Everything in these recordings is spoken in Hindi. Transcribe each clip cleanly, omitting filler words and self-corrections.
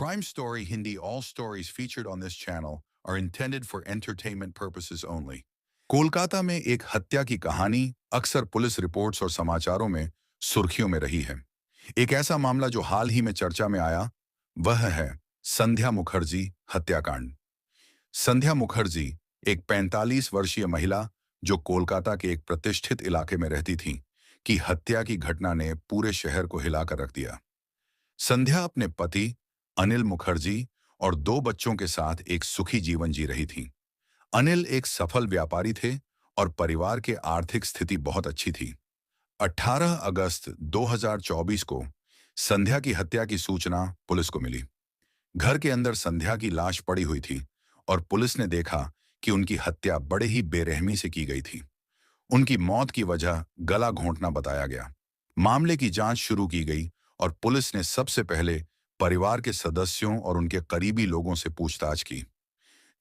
Crime Story Hindi. All stories featured on this channel are intended for entertainment purposes only. Kolkata में एक हत्या की कहानी अक्सर पुलिस रिपोर्ट्स और समाचारों में सुर्खियों में रही है। एक ऐसा मामला जो हाल ही में चर्चा में आया, वह है संध्या मुखर्जी हत्याकांड। संध्या मुखर्जी एक 45 वर्षीय महिला जो कोलकाता के एक प्रतिष्ठित इलाके में रहती थी, की हत्या की घटना ने पूरे शहर को हिलाकर रख दिया। संध्या अपने पति अनिल मुखर्जी और 2 बच्चों के साथ एक सुखी जीवन जी रही थी। अनिल एक सफल व्यापारी थे और परिवार की आर्थिक स्थिति बहुत अच्छी थी। 18 अगस्त 2024 को संध्या की हत्या की सूचना पुलिस को मिली। घर के अंदर संध्या की लाश पड़ी हुई थी और पुलिस ने देखा कि उनकी हत्या बड़े ही बेरहमी से की गई थी। उनकी मौत की वजह गला घोंटना बताया गया। मामले की जांच शुरू की गई और पुलिस ने सबसे पहले परिवार के सदस्यों और उनके करीबी लोगों से पूछताछ की।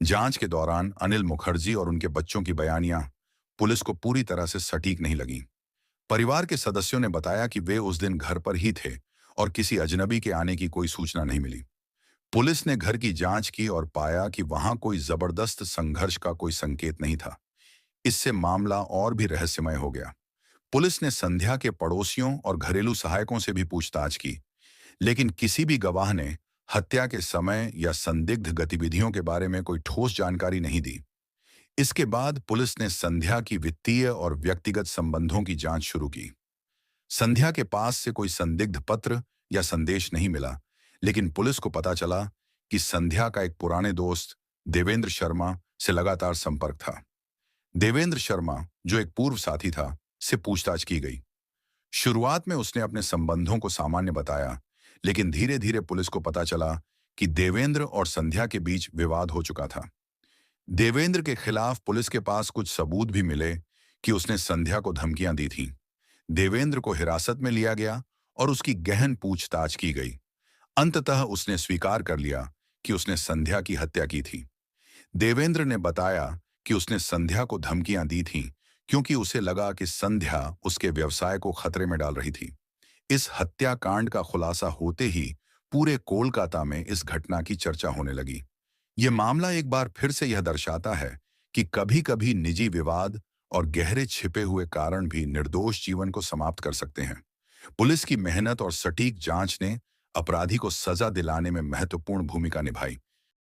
जांच के दौरान अनिल मुखर्जी और उनके बच्चों की बयानियां पुलिस को पूरी तरह से सटीक नहीं लगीं। परिवार के सदस्यों ने बताया कि वे उस दिन घर पर ही थे और किसी अजनबी के आने की कोई सूचना नहीं मिली। पुलिस ने घर की जांच की और पाया कि वहां कोई जबरदस्त संघर्ष का कोई संकेत नहीं था। इससे मामला और भी रहस्यमय हो गया। पुलिस ने संध्या के पड़ोसियों और घरेलू सहायकों से भी पूछताछ की, लेकिन किसी भी गवाह ने हत्या के समय या संदिग्ध गतिविधियों के बारे में कोई ठोस जानकारी नहीं दी। इसके बाद पुलिस ने संध्या की वित्तीय और व्यक्तिगत संबंधों की जांच शुरू की। संध्या के पास से कोई संदिग्ध पत्र या संदेश नहीं मिला, लेकिन पुलिस को पता चला कि संध्या का एक पुराने दोस्त देवेंद्र शर्मा से लगातार संपर्क था। देवेंद्र शर्मा, जो एक पूर्व साथी था, से पूछताछ की गई। शुरुआत में उसने अपने संबंधों को सामान्य बताया, लेकिन धीरे धीरे पुलिस को पता चला कि देवेंद्र और संध्या के बीच विवाद हो चुका था। देवेंद्र के खिलाफ पुलिस के पास कुछ सबूत भी मिले कि उसने संध्या को धमकियां दी थीं। देवेंद्र को हिरासत में लिया गया और उसकी गहन पूछताछ की गई। अंततः उसने स्वीकार कर लिया कि उसने संध्या की हत्या की थी। देवेंद्र ने बताया कि उसने संध्या को धमकियां दी थीं क्योंकि उसे लगा कि संध्या उसके व्यवसाय को खतरे में डाल रही थी। इस हत्याकांड का खुलासा होते ही पूरे कोलकाता में इस घटना की चर्चा होने लगी। यह मामला एक बार फिर से यह दर्शाता है कि कभी-कभी निजी विवाद और गहरे छिपे हुए कारण भी निर्दोष जीवन को समाप्त कर सकते हैं। पुलिस की मेहनत और सटीक जांच ने अपराधी को सजा दिलाने में महत्वपूर्ण भूमिका निभाई।